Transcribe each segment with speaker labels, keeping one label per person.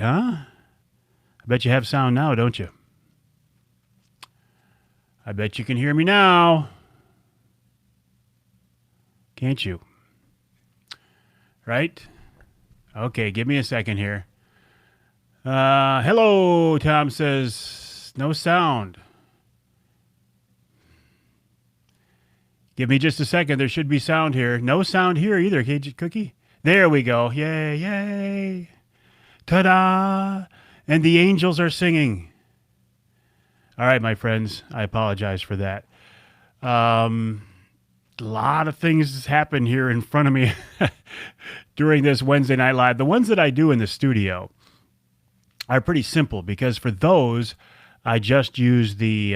Speaker 1: huh? I bet you have sound now, don't you? I bet you can hear me now. Can't you? Right? Okay, give me a second here. Hello, Tom says, no sound. Give me just a second. There should be sound here. No sound here either, Cookie. There we go. Yay, yay. Ta-da. And the angels are singing. All right, my friends. I apologize for that. A lot of things happen here in front of me during this Wednesday Night Live. The ones that I do in the studio are pretty simple because for those, I just use the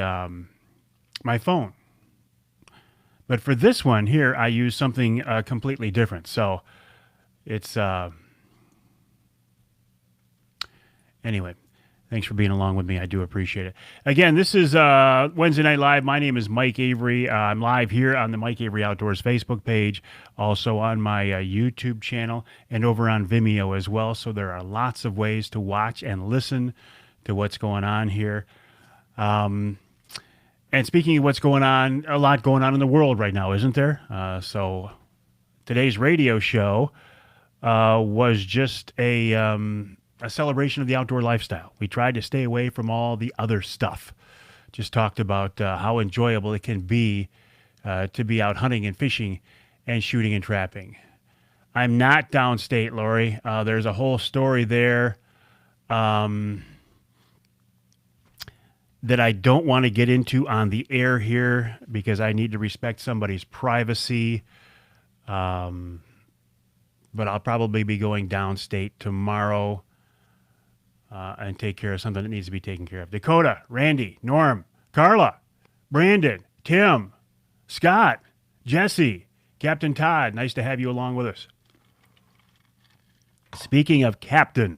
Speaker 1: my phone. But for this one here, I use something completely different. So it's anyway. Thanks for being along with me. I do appreciate it. Again, this is Wednesday Night Live. My name is Mike Avery. I'm live here on the Mike Avery Outdoors Facebook page, also on my YouTube channel, and over on Vimeo as well. So there are lots of ways to watch and listen to what's going on here. And speaking of what's going on, a lot going on in the world right now, isn't there? So today's radio show was just a celebration of the outdoor lifestyle. We tried to stay away from all the other stuff. Just talked about how enjoyable it can be to be out hunting and fishing and shooting and trapping. I'm not downstate, Lori. There's a whole story there that I don't want to get into on the air here because I need to respect somebody's privacy. But I'll probably be going downstate tomorrow and take care of something that needs to be taken care of. Dakota, Randy, Norm, Carla, Brandon, Tim, Scott, Jesse, Captain Todd, nice to have you along with us. Speaking of Captain,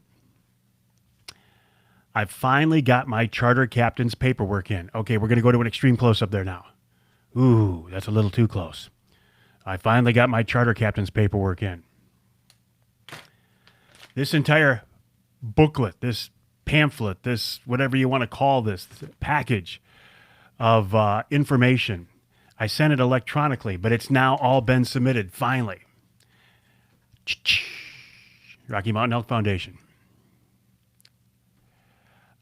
Speaker 1: I finally got my charter captain's paperwork in. Okay, we're going to go to an extreme close-up there now. Ooh, that's a little too close. I finally got my charter captain's paperwork in. This entire booklet, this pamphlet, this whatever you want to call this package of information, I sent it electronically, but it's now all been submitted, finally. Rocky Mountain Elk Foundation.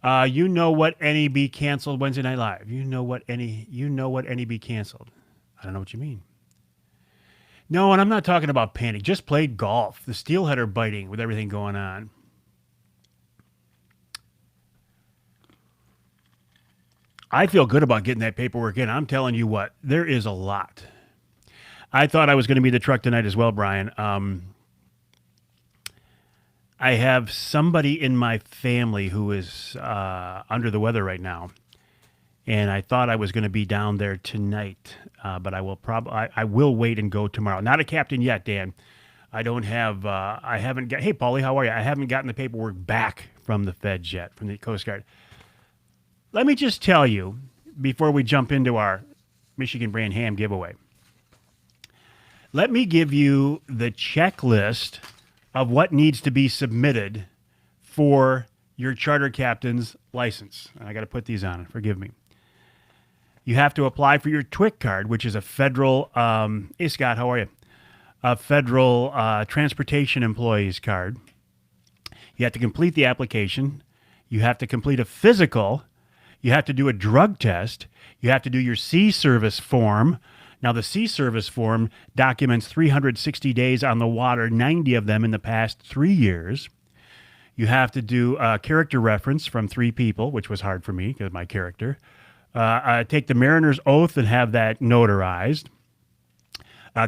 Speaker 1: You know what NEB canceled Wednesday Night Live? You know what NEB canceled? I don't know what you mean. No, and I'm not talking about panic. Just played golf. The steelhead are biting with everything going on. I feel good about getting that paperwork in. I'm telling you what, there is a lot. I thought I was going to be the truck tonight as well, Brian. I have somebody in my family who is under the weather right now, and I thought I was going to be down there tonight, but I will wait and go tomorrow. Not a captain yet, Dan. I haven't got. Hey, Paulie, how are you? I haven't gotten the paperwork back from the feds yet, from the Coast Guard. Let me just tell you before we jump into our Michigan brand ham giveaway. Let me give you the checklist of what needs to be submitted for your charter captain's license. I got to put these on. Forgive me. You have to apply for your TWIC card, which is a federal, hey Scott, how are you? A federal transportation employees card. You have to complete the application. You have to complete a physical. You have to do a drug test. You have to do your sea service form. Now, the sea service form documents 360 days on the water, 90 of them in the past 3 years. You have to do a character reference from 3 people, which was hard for me because of my character. Take the mariner's oath and have that notarized.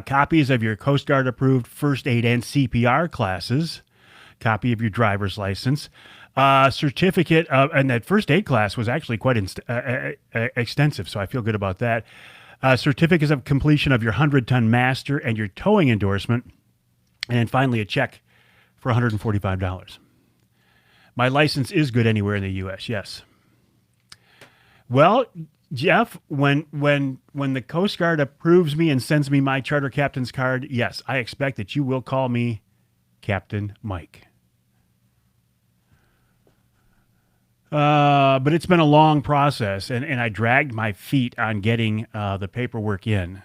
Speaker 1: Copies of your Coast Guard approved first aid and CPR classes. Copy of your driver's license. Certificate of, and that first aid class was actually quite extensive, so I feel good about that. Certificates of completion of your 100-ton master and your towing endorsement. And then finally, a check for $145. My license is good anywhere in the U.S., yes. Well, Jeff, when the Coast Guard approves me and sends me my charter captain's card, yes, I expect that you will call me Captain Mike. But it's been a long process, and I dragged my feet on getting the paperwork in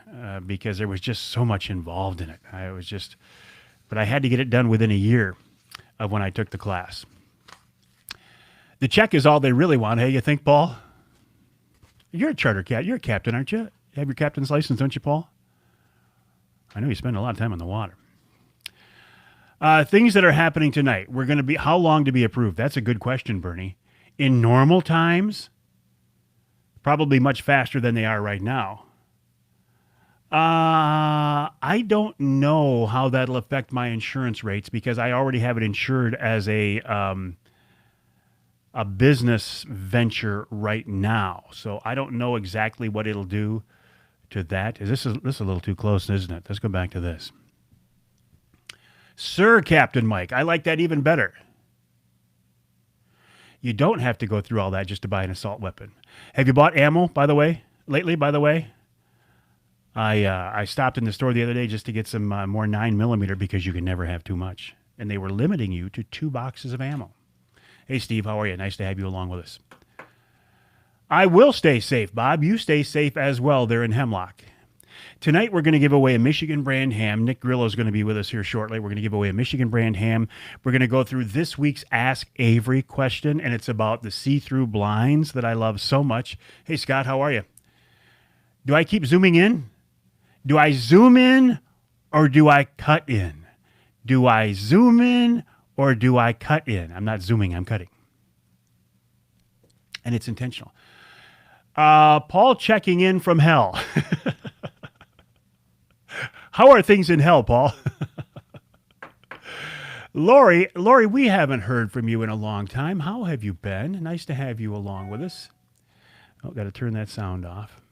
Speaker 1: because there was just so much involved in it. But I had to get it done within a year of when I took the class. The check is all they really want. Hey, you think, Paul? You're a charter cat. You're a captain, aren't you? You have your captain's license, don't you, Paul? I know you spend a lot of time on the water. Things that are happening tonight. We're going to be, how long to be approved? That's a good question, Bernie. In normal times, probably much faster than they are right now. I don't know how that'll affect my insurance rates because I already have it insured as a business venture right now. So I don't know exactly what it'll do to that. This is a little too close, isn't it? Let's go back to this. Sir Captain Mike, I like that even better. You don't have to go through all that just to buy an assault weapon. Have you bought ammo, by the way, lately, by the way? I stopped in the store the other day just to get some more 9mm because you can never have too much. And they were limiting you to 2 boxes of ammo. Hey, Steve, how are you? Nice to have you along with us. I will stay safe, Bob. You stay safe as well there in Hemlock. Tonight, we're going to give away a Michigan brand ham. Nick Grillo is going to be with us here shortly. We're going to give away a Michigan brand ham. We're going to go through this week's Ask Avery question, and it's about the see-through blinds that I love so much. Hey, Scott, how are you? Do I keep zooming in? Do I zoom in or do I cut in? Do I zoom in or do I cut in? I'm not zooming, I'm cutting. And it's intentional. Paul checking in from hell. How are things in hell, Paul? Lori, we haven't heard from you in a long time. How have you been? Nice to have you along with us. Oh, got to turn that sound off.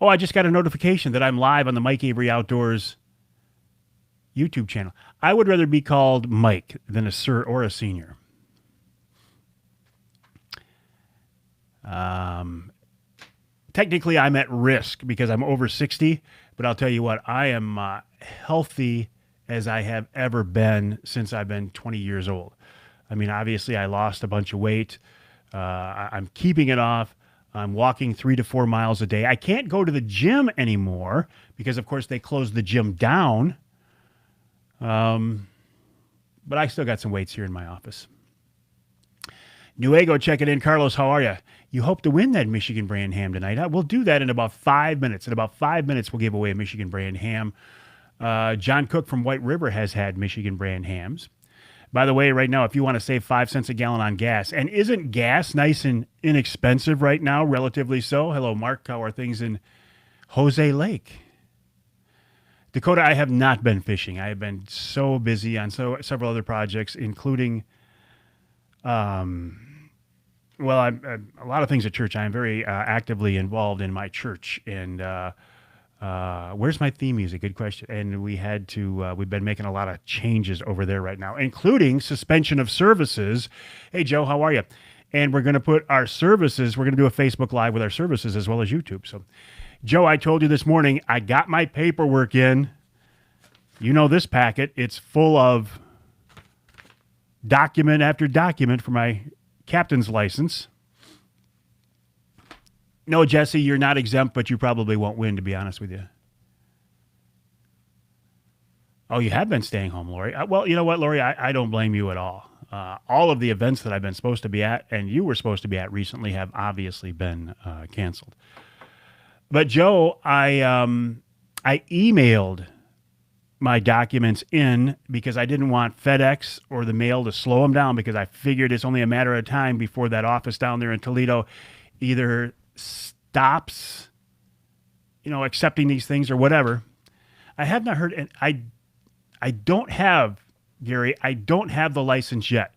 Speaker 1: Oh, I just got a notification that I'm live on the Mike Avery Outdoors YouTube channel. I would rather be called Mike than a sir or a senior. Technically, I'm at risk because I'm over 60, but I'll tell you what, I am healthy as I have ever been since I've been 20 years old. I mean, obviously, I lost a bunch of weight. I'm keeping it off. I'm walking 3 to 4 miles a day. I can't go to the gym anymore because, of course, they closed the gym down. But I still got some weights here in my office. Nuego checking in. Carlos, how are you? You hope to win that Michigan brand ham tonight. We'll do that in about 5 minutes. In about 5 minutes, we'll give away a Michigan brand ham. John Cook from White River has had Michigan brand hams. By the way, right now, if you want to save 5 cents a gallon on gas, and isn't gas nice and inexpensive right now, relatively so? Hello, Mark. How are things in Jose Lake? Dakota, I have not been fishing. I have been so busy on several other projects, including, I'm a lot of things at church. I am very actively involved in my church, and where's my theme music? Good question. And we've been making a lot of changes over there right now, including suspension of services. Hey, Joe, how are you? And we're going to put our services, we're going to do a Facebook Live with our services as well as YouTube. So, Joe, I told you this morning, I got my paperwork in. You know this packet. It's full of document after document for my captain's license. No, Jesse, you're not exempt, but you probably won't win, to be honest with you. Oh, you have been staying home, Lori. Well, you know what, Lori? I don't blame you at all. All of the events that I've been supposed to be at and you were supposed to be at recently have obviously been canceled. But, Joe, I emailed my documents in because I didn't want FedEx or the mail to slow them down because I figured it's only a matter of time before that office down there in Toledo either stops, accepting these things or whatever. I have not heard, and I don't have, Gary, I don't have the license yet.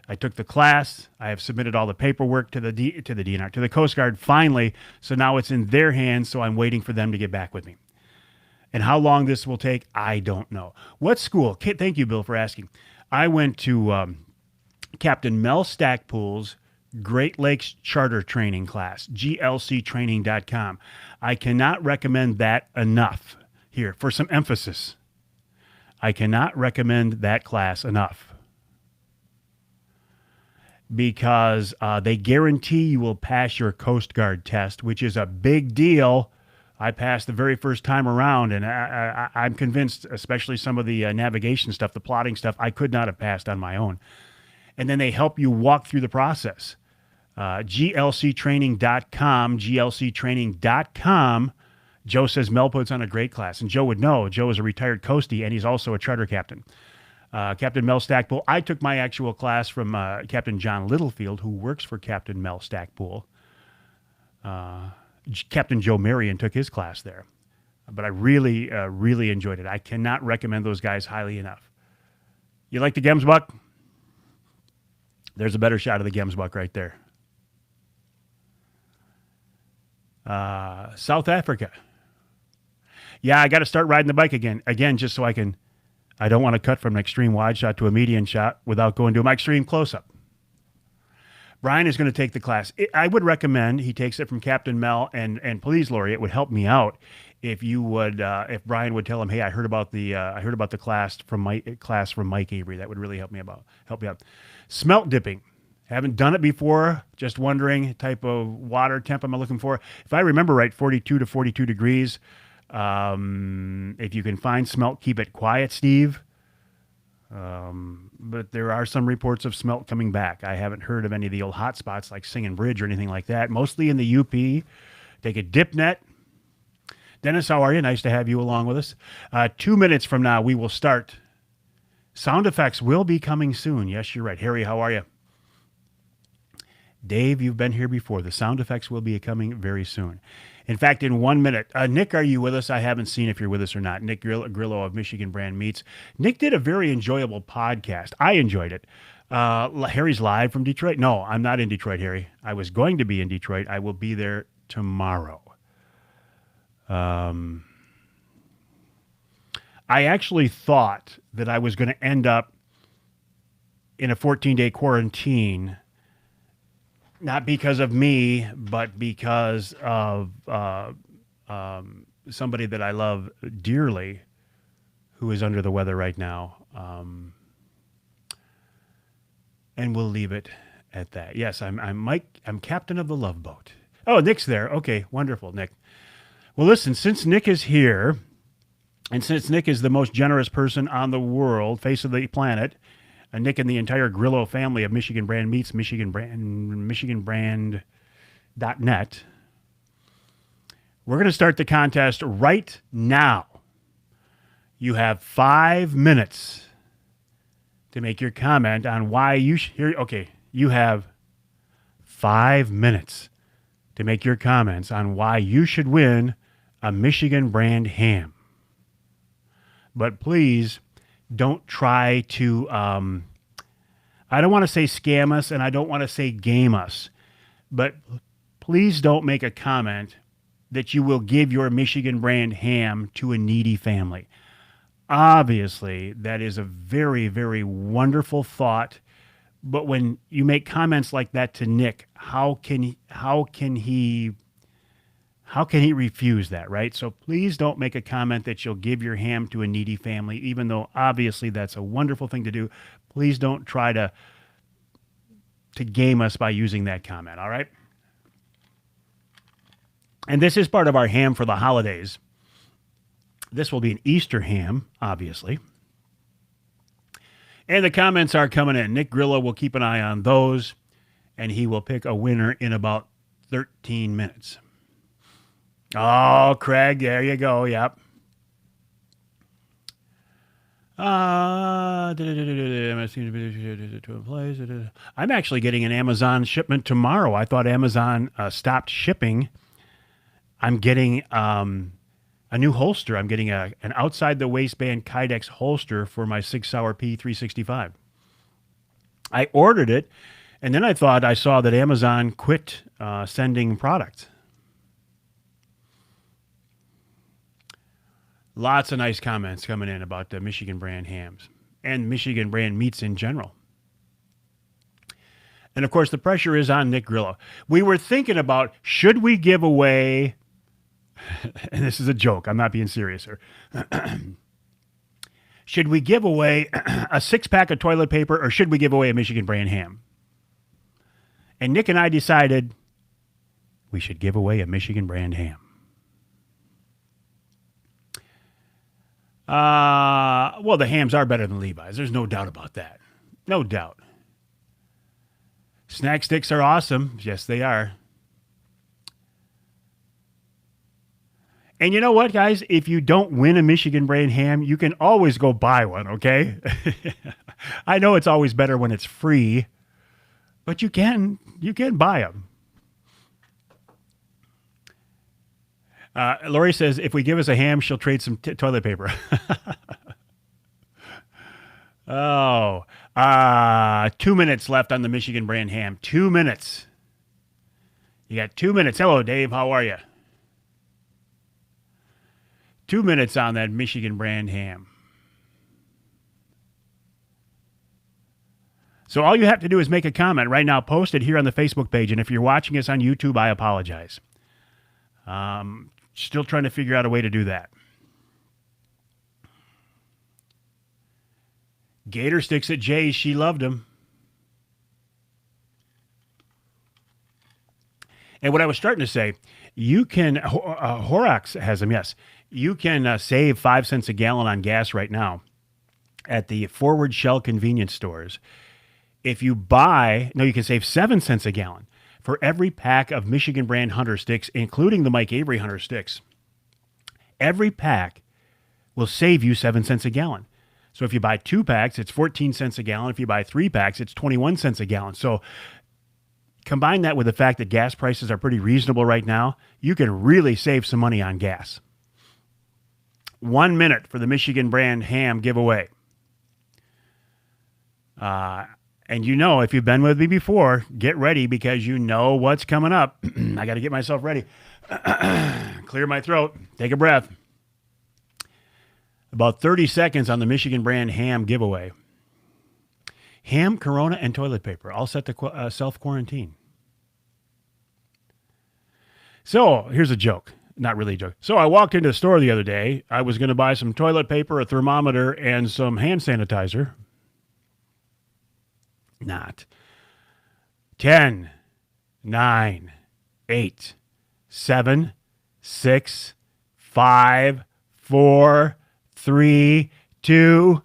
Speaker 1: I took the class. I have submitted all the paperwork to the DNR, to the Coast Guard finally. So now it's in their hands. So I'm waiting for them to get back with me. And how long this will take, I don't know. What school? Thank you, Bill, for asking. I went to Captain Mel Stackpool's Great Lakes Charter Training class, glctraining.com. I cannot recommend that enough here for some emphasis. I cannot recommend that class enough. because they guarantee you will pass your Coast Guard test, which is a big deal. I passed the very first time around, and I'm convinced, especially some of the navigation stuff, the plotting stuff, I could not have passed on my own. And then they help you walk through the process. GLCtraining.com, GLCtraining.com. Joe says Mel puts on a great class, and Joe would know. Joe is a retired Coastie, and he's also a charter captain. Captain Mel Stackpool. I took my actual class from Captain John Littlefield, who works for Captain Mel Stackpool. Captain Joe Marion took his class there. But I really, really enjoyed it. I cannot recommend those guys highly enough. You like the Gemsbuck? There's a better shot of the Gemsbuck right there. South Africa. Yeah, I got to start riding the bike again. Again, just so I don't want to cut from an extreme wide shot to a median shot without going to my extreme close-up. Brian is going to take the class. I would recommend he takes it from Captain Mel, and please, Lori, it would help me out if you would, if Brian would tell him, hey, I heard about the class from Mike Avery. That would really help me out. Smelt dipping. Haven't done it before. Just wondering type of water temp I'm looking for. If I remember right, 42 to 42 degrees. If you can find smelt, keep it quiet, Steve. But there are some reports of smelt coming back. I haven't heard of any of the old hot spots like Singing Bridge or anything like that. Mostly in the UP. Take a dip net. Dennis, how are you? Nice to have you along with us. 2 minutes from now, we will start. Sound effects will be coming soon. Yes, you're right. Harry, how are you? Dave, you've been here before. The sound effects will be coming very soon. In fact, in 1 minute, Nick, are you with us? I haven't seen if you're with us or not. Nick Grillo of Michigan Brand Meats. Nick did a very enjoyable podcast. I enjoyed it. Harry's live from Detroit. No, I'm not in Detroit, Harry. I was going to be in Detroit. I will be there tomorrow. I actually thought that I was going to end up in a 14-day quarantine, not because of me, but because of somebody that I love dearly who is under the weather right now. And we'll leave it at that. Yes, I'm Mike. I'm captain of the Love Boat. Oh, Nick's there. Okay, wonderful, Nick. Well, listen, since Nick is here, and since Nick is the most generous person on the world, face of the planet, Nick and the entire Grillo family of Michigan Brand Meats, MichiganBrand.net, we're going to start the contest right now. You have 5 minutes to make your comment on why you should. Okay, you have 5 minutes to make your comments on why you should win a Michigan Brand ham. But please don't try to, I don't want to say scam us and I don't want to say game us, but please don't make a comment that you will give your Michigan Brand ham to a needy family. Obviously, that is a very, very wonderful thought. But when you make comments like that to Nick, how can he refuse that, right? So please don't make a comment that you'll give your ham to a needy family, even though obviously that's a wonderful thing to do. Please don't try to game us by using that comment, all right? And this is part of our ham for the holidays. This will be an Easter ham, obviously. And the comments are coming in. Nick Grillo will keep an eye on those, and he will pick a winner in about 13 minutes. Oh, Craig, there you go. Yep. I'm actually getting an Amazon shipment tomorrow. I thought Amazon stopped shipping. I'm getting a new holster. I'm getting an outside the waistband Kydex holster for my Sig Sauer P365. I ordered it, and then I thought I saw that Amazon quit sending product. Lots of nice comments coming in about the Michigan Brand hams and Michigan Brand meats in general. And, of course, the pressure is on Nick Grillo. We were thinking about, should we give away, and this is a joke, I'm not being serious here, should we give away a 6-pack of toilet paper or should we give away a Michigan Brand ham? And Nick and I decided we should give away a Michigan brand ham. Well, the hams are better than Levi's. There's no doubt about that. No doubt. Snack sticks are awesome. Yes, they are. And you know what, guys? If you don't win a Michigan brand ham, you can always go buy one, okay? I know it's always better when it's free, but you can buy them. Lori says, if we give us a ham, she'll trade some toilet paper. Oh, 2 minutes left on the Michigan brand ham. 2 minutes. You got 2 minutes. Hello, Dave. How are you? 2 minutes on that Michigan brand ham. So all you have to do is make a comment right now. Post it here on the Facebook page. And if you're watching us on YouTube, I apologize. Still trying to figure out a way to do that. Gator sticks at Jay's. She loved them. And what I was starting to say, you can, Horrocks has them, yes. You can save 5 cents a gallon on gas right now at the Forward Shell convenience stores. If you buy, no, you can save 7 cents a gallon for every pack of Michigan brand Hunter sticks, including the Mike Avery Hunter sticks. Every pack will save you 7 cents a gallon. So if you buy 2 packs, it's 14 cents a gallon. If you buy 3 packs, it's 21 cents a gallon. So combine that with the fact that gas prices are pretty reasonable right now, you can really save some money on gas. 1 minute for the Michigan brand ham giveaway. And you know, if you've been with me before, get ready because you know what's coming up. I got to get myself ready. Clear my throat. Take a breath. About 30 seconds on the Michigan brand ham giveaway. Ham, Corona, and toilet paper, all set to self-quarantine. So here's a joke. Not really a joke. So I walked into the store the other day. I was going to buy some toilet paper, a thermometer, and some hand sanitizer. Not. 10, 9, 8, 7, 6, 5, 4, 3, 2.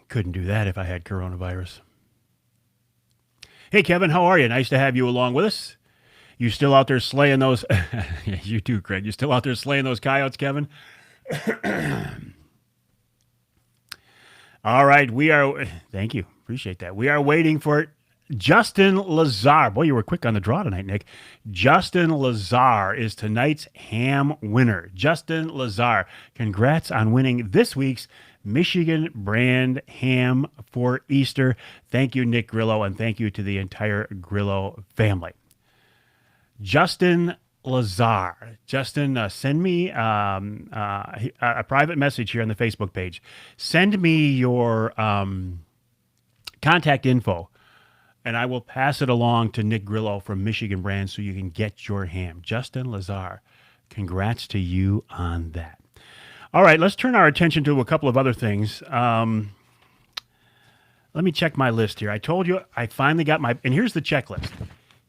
Speaker 1: Couldn't do that if I had coronavirus. Hey, Kevin, how are you? Nice to have you along with us. You still out there slaying those? You too, Craig. You still out there slaying those coyotes, Kevin? All right, we are. Thank you. Appreciate that. We are waiting for Justin Lazar. Boy, you were quick on the draw tonight, Nick. Justin Lazar is tonight's ham winner. Justin Lazar, congrats on winning this week's Michigan brand ham for Easter. Thank you, Nick Grillo, and thank you to the entire Grillo family. Justin Lazar. Justin, send me a private message here on the Facebook page. Send me your contact info, and I will pass it along to Nick Grillo from Michigan Brand so you can get your ham. Justin Lazar, congrats to you on that. All right, let's turn our attention to a couple of other things. Let me check my list here. I told you I finally got my, and here's the checklist.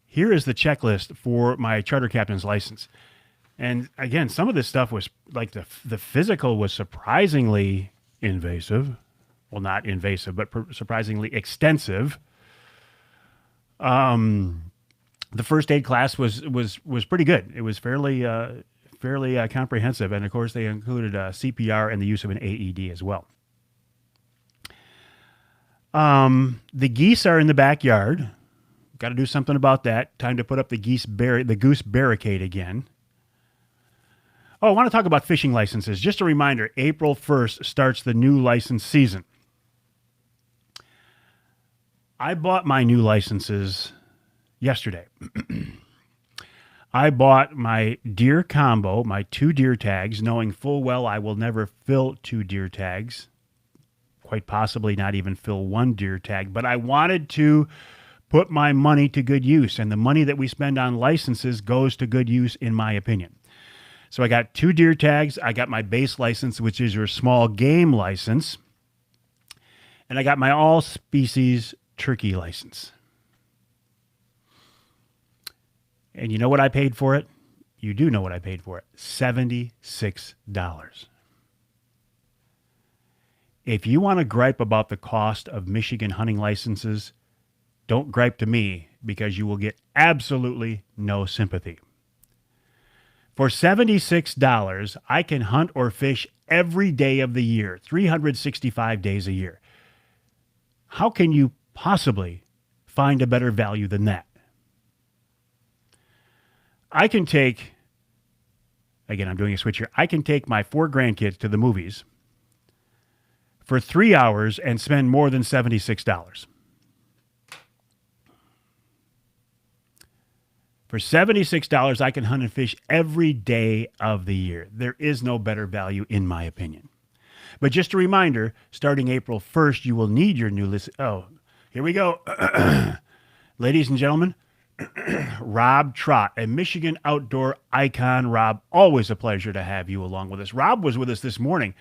Speaker 1: Here is the checklist for my charter captain's license. And again, some of this stuff was like the physical was surprisingly invasive. Well, not invasive, but surprisingly extensive. The first aid class was pretty good. It was fairly comprehensive, and of course they included CPR and the use of an AED as well. The geese are in the backyard. Got to do something about that. Time to put up the goose barricade again. Oh, I want to talk about fishing licenses. Just a reminder, April 1st starts the new license season. I bought my new licenses yesterday. I bought my deer combo, my 2 deer tags, knowing full well I will never fill 2 deer tags. quite possibly not even fill one deer tag, but I wanted to put my money to good use, and the money that we spend on licenses goes to good use, in my opinion. So I got 2 deer tags. I got my base license, which is your small game license, and I got my all species turkey license. And you know what I paid for it? You do know what I paid for it. $76. If you want to gripe about the cost of Michigan hunting licenses, don't gripe to me, because you will get absolutely no sympathy. For $76, I can hunt or fish every day of the year, 365 days a year. How can you possibly find a better value than that? I can take, again, I'm doing a switch here. I can take my 4 grandkids to the movies for 3 hours and spend more than $76. For $76, I can hunt and fish every day of the year. There is no better value, in my opinion. But just a reminder, starting April 1st, you will need your new list. Oh, here we go. Ladies and gentlemen, Rob Trott, a Michigan outdoor icon. Rob, always a pleasure to have you along with us. Rob was with us this morning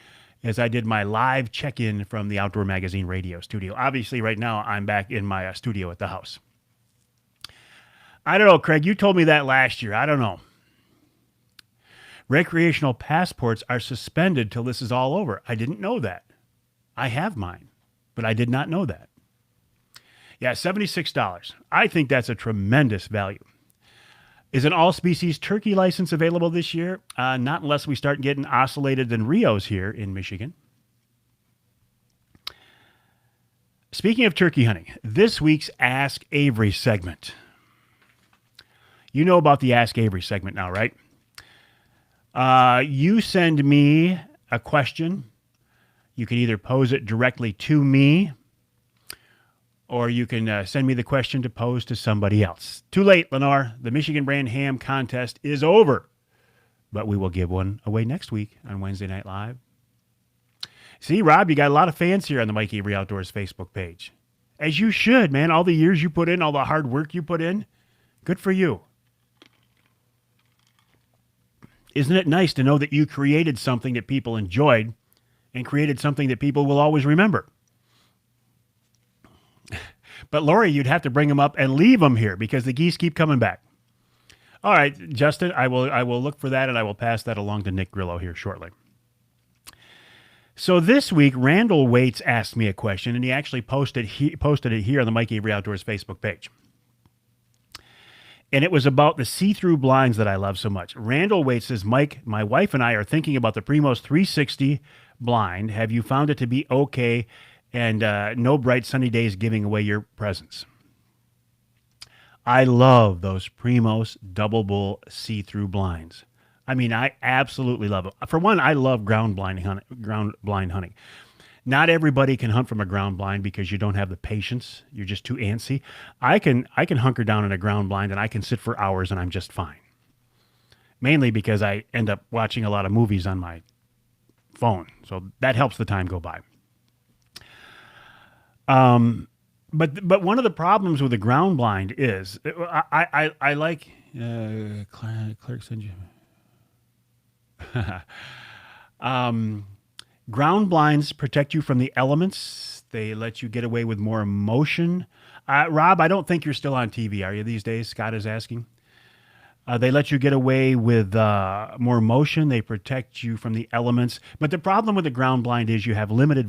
Speaker 1: as I did my live check-in from the Outdoor Magazine radio studio. Obviously, right now, I'm back in my studio at the house. I don't know, Craig, you told me that last year. I don't know. Recreational passports are suspended till this is all over. I didn't know that. I have mine, but I did not know that. Yeah, $76. I think that's a tremendous value. Is an all-species turkey license available this year? Not unless we start getting oscillated and Rios here in Michigan. Speaking of turkey hunting, this week's Ask Avery segment. You know about the Ask Avery segment now, right? You send me a question. You can either pose it directly to me, or you can send me the question to pose to somebody else. Too late, Lenore. The Michigan Brand Ham contest is over. But we will give one away next week on Wednesday Night Live. See, Rob, you got a lot of fans here on the Mike Avery Outdoors Facebook page. As you should, man. All the years you put in, all the hard work you put in. Good for you. Isn't it nice to know that you created something that people enjoyed and created something that people will always remember? But Lori, you'd have to bring them up and leave them here because the geese keep coming back. All right, Justin, I will look for that, and I will pass that along to Nick Grillo here shortly. So this week, Randall Waits asked me a question, and he actually posted it here on the Mike Avery Outdoors Facebook page. And it was about the see-through blinds that I love so much. Randall Waits says, Mike, my wife and I are thinking about the Primos 360 blind. Have you found it to be okay and no bright sunny days giving away your presence? I love those Primos double bull see-through blinds. I mean, I absolutely love them. For one, I love ground blind hunting. Not everybody can hunt from a ground blind because you don't have the patience. You're just too antsy. I can hunker down in a ground blind and I can sit for hours and I'm just fine. Mainly because I end up watching a lot of movies on my phone. So that helps the time go by. But one of the problems with a ground blind is I like Clark send you. Ground blinds protect you from the elements. They let you get away with more emotion. Rob, I don't think you're still on TV, are you, these days? Scott is asking. They let you get away with more motion. They protect you from the elements. But the problem with the ground blind is you have limited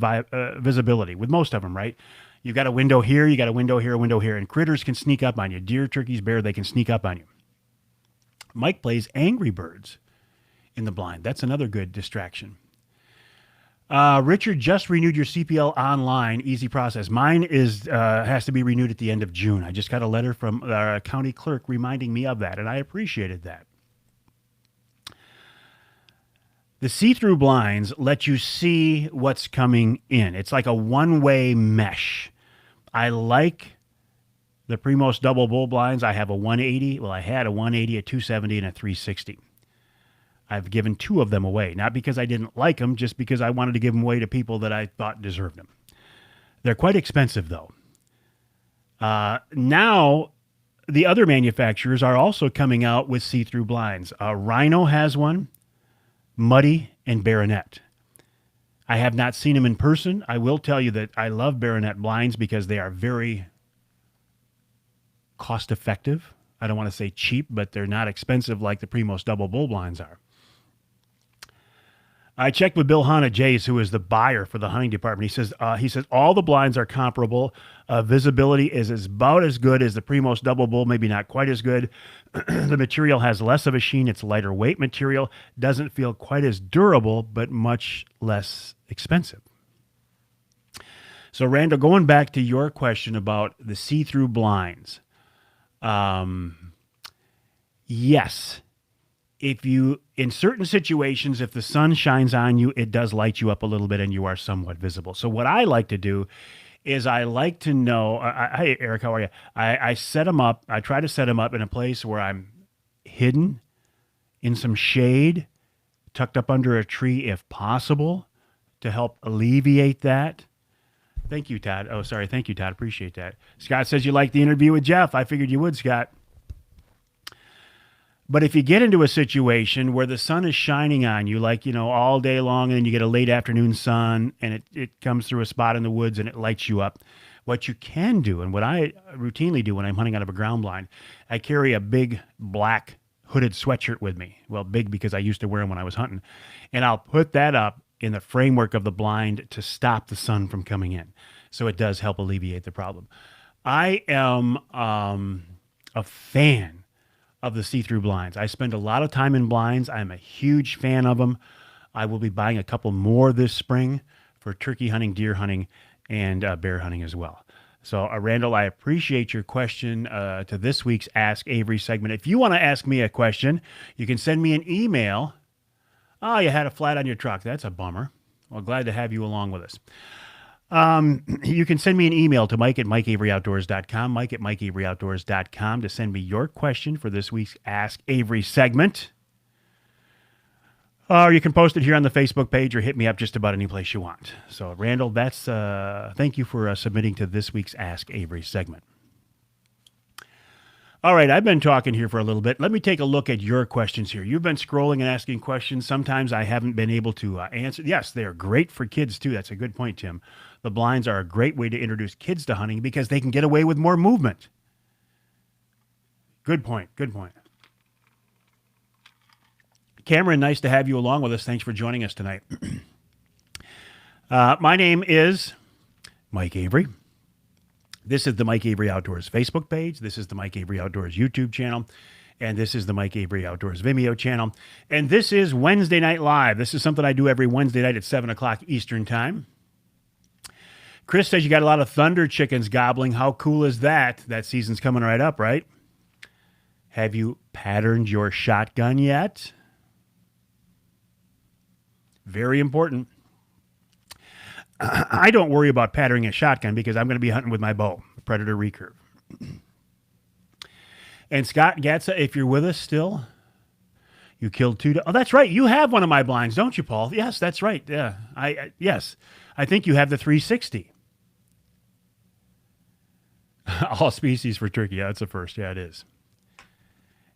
Speaker 1: visibility with most of them, right? You've got a window here, you got a window here, a window here, and critters can sneak up on you. Deer, turkeys, bear, they can sneak up on you. Mike plays Angry Birds in the blind. That's another good distraction. Richard, just renewed your CPL online. Easy process. Mine has to be renewed at the end of June. I just got a letter from our county clerk reminding me of that, and I appreciated that. The see-through blinds let you see what's coming in. It's like a one-way mesh. I like the Primos double bull blinds. I have a 180. Well, I had a 180, a 270, and a 360. I've given 2 of them away, not because I didn't like them, just because I wanted to give them away to people that I thought deserved them. They're quite expensive, though. Now, the other manufacturers are also coming out with see-through blinds. Rhino has one, Muddy, and Baronet. I have not seen them in person. I will tell you that I love Baronet blinds because they are very cost-effective. I don't want to say cheap, but they're not expensive like the Primos double bull blinds are. I checked with Bill Hahn at Jays, who is the buyer for the hunting department. He says all the blinds are comparable. Visibility is about as good as the Primos double bull, maybe not quite as good. The material has less of a sheen. It's lighter weight material. Doesn't feel quite as durable, but much less expensive. So, Randall, going back to your question about the see-through blinds, yes. If you, in certain situations, if the sun shines on you, it does light you up a little bit and you are somewhat visible. So what I like to do is I like to know, hi, Eric, how are you? I set them up. I try to set them up in a place where I'm hidden in some shade, tucked up under a tree if possible, to help alleviate that. Thank you, Todd. Oh, sorry. Thank you, Todd. Appreciate that. Scott says you liked the interview with Jeff. I figured you would, Scott. But if you get into a situation where the sun is shining on you, like, all day long, and then you get a late afternoon sun and it comes through a spot in the woods and it lights you up, what you can do, and what I routinely do when I'm hunting out of a ground blind, I carry a big black hooded sweatshirt with me. Well, big because I used to wear them when I was hunting. And I'll put that up in the framework of the blind to stop the sun from coming in. So it does help alleviate the problem. I am a fan of the see-through blinds. I spend a lot of time in blinds. I'm a huge fan of them. I will be buying a couple more this spring for turkey hunting, deer hunting, and bear hunting as well. So, Randall, I appreciate your question to this week's Ask Avery segment. If you want to ask me a question, you can send me an email. Oh, you had a flat on your truck. That's a bummer. Well, glad to have you along with us. You can send me an email to mike@mikeaveryoutdoors.com, mike@mikeaveryoutdoors.com to send me your question for this week's Ask Avery segment. Or you can post it here on the Facebook page or hit me up just about any place you want. So, Randall, thank you for submitting to this week's Ask Avery segment. All right, I've been talking here for a little bit. Let me take a look at your questions here. You've been scrolling and asking questions. Sometimes I haven't been able to answer. Yes, they are great for kids, too. That's a good point, Tim. The blinds are a great way to introduce kids to hunting because they can get away with more movement. Good point. Good point. Cameron, nice to have you along with us. Thanks for joining us tonight. My name is Mike Avery. This is the Mike Avery Outdoors Facebook page. This is the Mike Avery Outdoors YouTube channel. And this is the Mike Avery Outdoors Vimeo channel. And this is Wednesday Night Live. This is something I do every Wednesday night at 7 o'clock Eastern Time. Chris says you got a lot of thunder chickens gobbling. How cool is that? That season's coming right up, right? Have you patterned your shotgun yet? Very important. I don't worry about patterning a shotgun because I'm going to be hunting with my bow, Predator recurve. And Scott Gatza, if you're with us still, you killed two. Oh, that's right. You have one of my blinds, don't you, Paul? Yes, that's right. Yeah, yes, I think you have the 360. All species for turkey. Yeah, that's a first. Yeah, it is.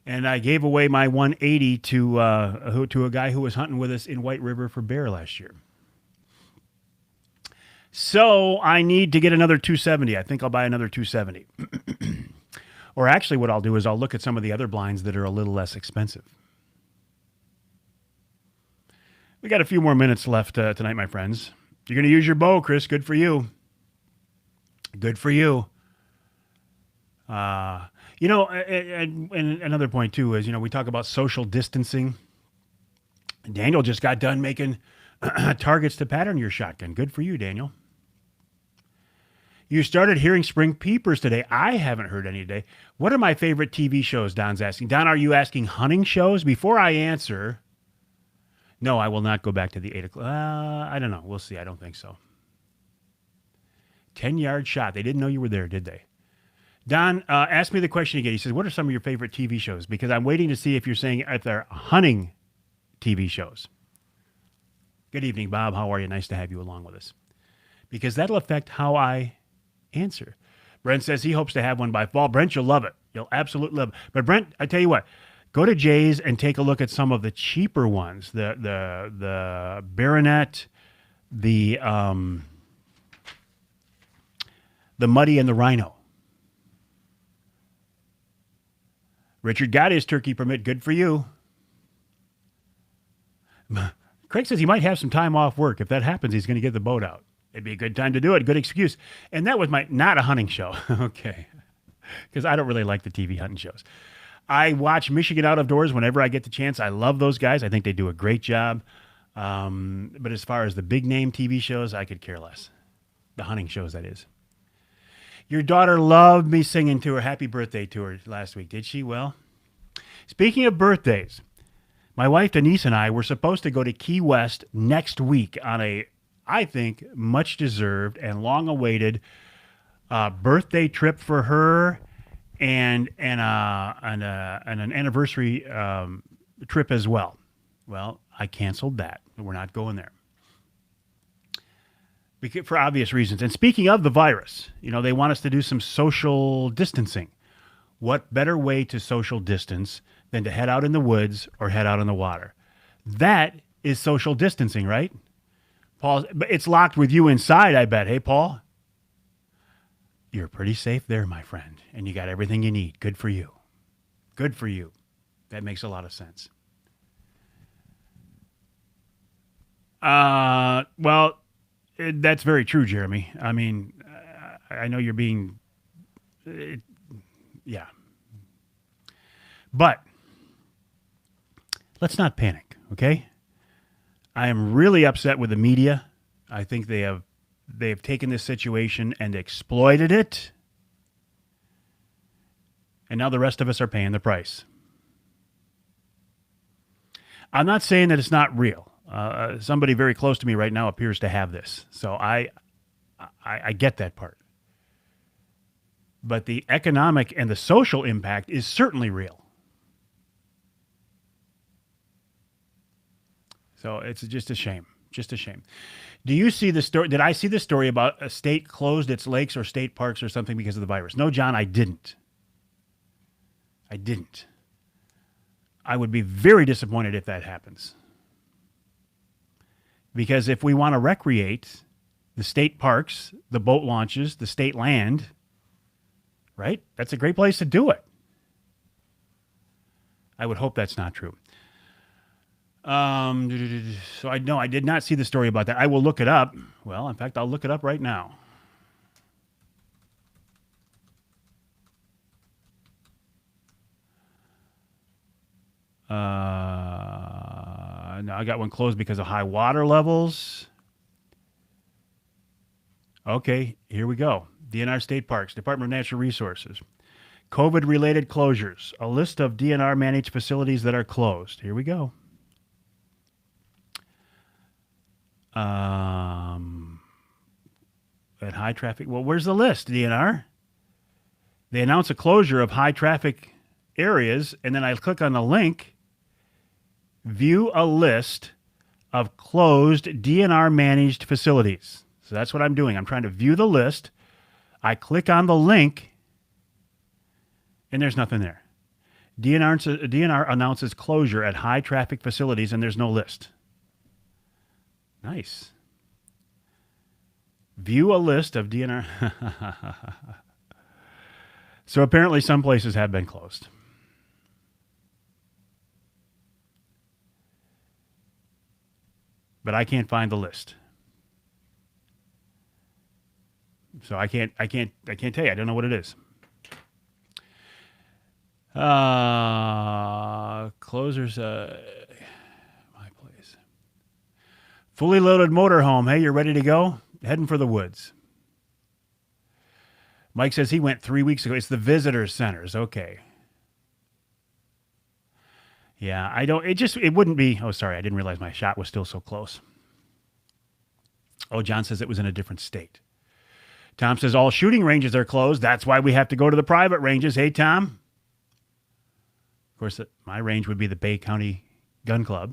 Speaker 1: And I gave away my 180 to a guy who was hunting with us in White River for bear last year. So I need to get another 270. I think I'll buy another 270. Or actually what I'll do is I'll look at some of the other blinds that are a little less expensive. We got a few more minutes left tonight, my friends. You're going to use your bow, Chris. Good for you. Good for you. And another point, too, is, we talk about social distancing. Daniel just got done making targets to pattern your shotgun. Good for you, Daniel. You started hearing spring peepers today. I haven't heard any today. What are my favorite TV shows, Don's asking. Don, are you asking hunting shows? Before I answer, no, I will not go back to the 8 o'clock. I don't know. We'll see. I don't think so. 10-yard shot. They didn't know you were there, did they? Don, ask me the question again. He says, what are some of your favorite TV shows? Because I'm waiting to see if you're saying if they're hunting TV shows. Good evening, Bob. How are you? Nice to have you along with us. because that'll affect how I answer. Brent says he hopes to have one by fall. Brent, you'll love it. You'll absolutely love it. But Brent, I tell you what, go to Jay's and take a look at some of the cheaper ones. The Baronet, the Muddy, and the Rhino. Richard got his turkey permit. Good for you. Craig says he might have some time off work. If that happens, he's going to get the boat out. It'd be a good time to do it. Good excuse. And that was not a hunting show. Okay. Because I don't really like the TV hunting shows. I watch Michigan Out of Doors whenever I get the chance. I love those guys. I think they do a great job. But as far as the big name TV shows, I could care less. The hunting shows, that is. Your daughter loved me singing to her happy birthday to her last week, did she? Well, speaking of birthdays, my wife Denise and I were supposed to go to Key West next week on a, I think, much deserved and long awaited birthday trip for her and an anniversary trip as well. Well, I canceled that. We're not going there. For obvious reasons. And speaking of the virus, they want us to do some social distancing. What better way to social distance than to head out in the woods or head out in the water? That is social distancing, right? Paul, but it's locked with you inside, I bet. Hey, Paul? You're pretty safe there, my friend. And you got everything you need. Good for you. Good for you. That makes a lot of sense. Well, that's very true, Jeremy. I mean, I know you're being, yeah. But let's not panic, okay? I am really upset with the media. I think they've taken this situation and exploited it. And now the rest of us are paying the price. I'm not saying that it's not real. Somebody very close to me right now appears to have this. So I get that part. But the economic and the social impact is certainly real. So it's just a shame. Just a shame. Do you see the story? Did I see the story about a state closed its lakes or state parks or something because of the virus? No, John, I didn't. I didn't. I would be very disappointed if that happens. Because if we want to recreate the state parks, the boat launches, the state land, right? That's a great place to do it. I would hope that's not true. So I did not see the story about that. I will look it up. Well, in fact, I'll look it up right now. No, I got one closed because of high water levels. Okay, here we go. DNR State Parks, Department of Natural Resources. COVID-related closures. A list of DNR-managed facilities that are closed. Here we go. At high traffic. Well, where's the list, DNR? They announce a closure of high traffic areas, and then I click on the link. View a list of closed DNR-managed facilities. So that's what I'm doing. I'm trying to view the list. I click on the link, and there's nothing there. DNR announces closure at high-traffic facilities, and there's no list. Nice. View a list of DNR. So apparently some places have been closed. But I can't find the list. So I can't tell you. I don't know what it is. Closers, my place. Fully loaded motorhome. Hey, you're ready to go? Heading for the woods. Mike says he went 3 weeks ago. It's the visitor centers. Okay. Yeah, it wouldn't be. Oh, sorry. I didn't realize my shot was still so close. Oh, John says it was in a different state. Tom says all shooting ranges are closed. That's why we have to go to the private ranges. Hey, Tom. Of course, my range would be the Bay County Gun Club.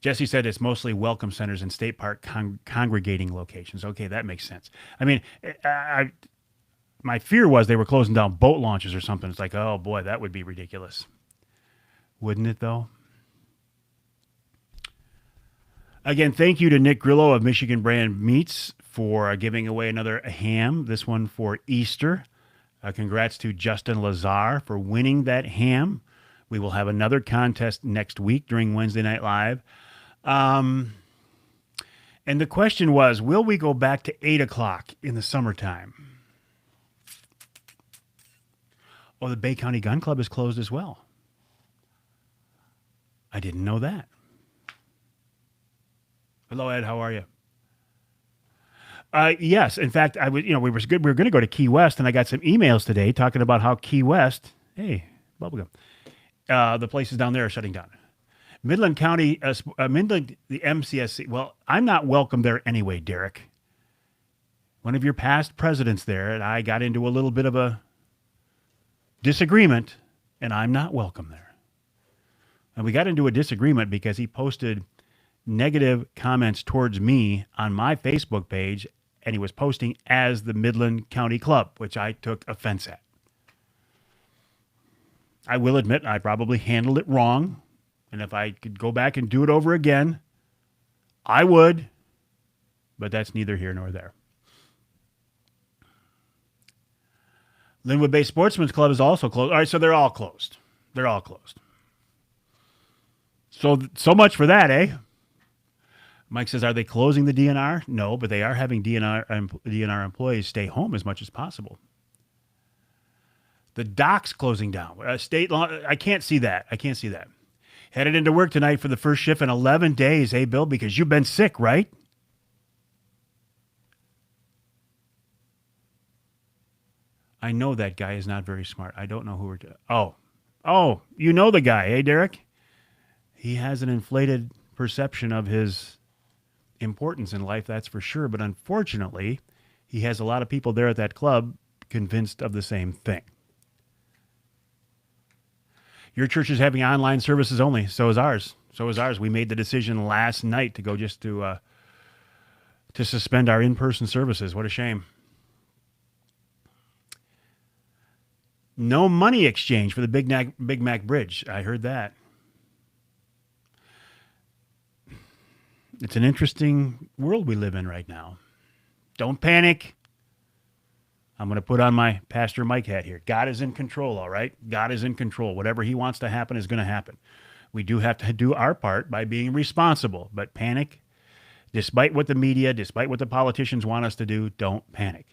Speaker 1: Jesse said it's mostly welcome centers and state park congregating locations. Okay, that makes sense. I mean, my fear was they were closing down boat launches or something. It's like, oh boy, that would be ridiculous. Wouldn't it though? Again, thank you to Nick Grillo of Michigan Brand Meats for giving away another ham, this one for Easter. Congrats to Justin Lazar for winning that ham. We will have another contest next week during Wednesday Night Live. And the question was, will we go back to 8 o'clock in the summertime? Oh, the Bay County Gun Club is closed as well. I didn't know that. Hello, Ed. How are you? Yes. In fact, we were good. We were going to go to Key West, and I got some emails today talking about how Key West, hey, bubblegum, the places down there are shutting down. Midland County, Midland, the MCSC. Well, I'm not welcome there anyway, Derek. One of your past presidents there, and I got into a little bit of a disagreement, and I'm not welcome there. And we got into a disagreement because he posted negative comments towards me on my Facebook page, and he was posting as the Midland County Club, which I took offense at. I will admit I probably handled it wrong, and if I could go back and do it over again, I would, but that's neither here nor there. Linwood Bay Sportsman's Club is also closed. All right, so they're all closed. They're all closed. So much for that, eh? Mike says, are they closing the DNR? No, but they are having DNR employees stay home as much as possible. The dock's closing down. State law, I can't see that. Headed into work tonight for the first shift in 11 days, hey, Bill, because you've been sick, right? I know that guy is not very smart. I don't know who we're talking. Oh, you know the guy, hey, Derek? He has an inflated perception of his importance in life, that's for sure. But unfortunately, he has a lot of people there at that club convinced of the same thing. Your church is having online services only. So is ours. We made the decision last night to go just to suspend our in-person services. What a shame. No money exchange for the Big Mac Bridge. I heard that. It's an interesting world we live in right now. Don't panic. I'm going to put on my Pastor Mike hat here. God is in control, all right? God is in control. Whatever he wants to happen is going to happen. We do have to do our part by being responsible, but panic, despite what the media, despite what the politicians want us to do, don't panic.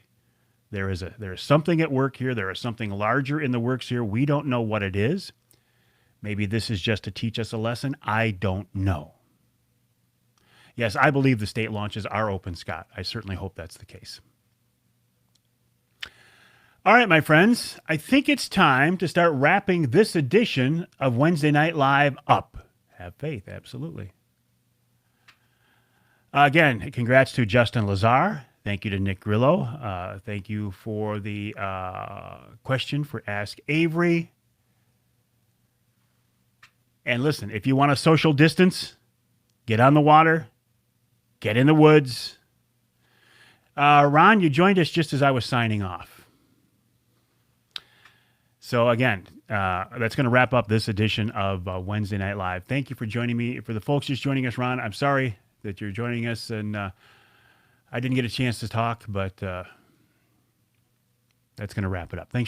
Speaker 1: There is something at work here. There is something larger in the works here. We don't know what it is. Maybe this is just to teach us a lesson. I don't know. Yes, I believe the state launches are open, Scott. I certainly hope that's the case. All right, my friends, I think it's time to start wrapping this edition of Wednesday Night Live up. Have faith, absolutely. Again, congrats to Justin Lazar. Thank you to Nick Grillo. Thank you for the question for Ask Avery. And listen, if you want a social distance, get on the water. Get in the woods. Ron, you joined us just as I was signing off. So again, that's going to wrap up this edition of Wednesday Night Live. Thank you for joining me. For the folks just joining us, Ron, I'm sorry that you're joining us, and I didn't get a chance to talk, but that's going to wrap it up. Thanks for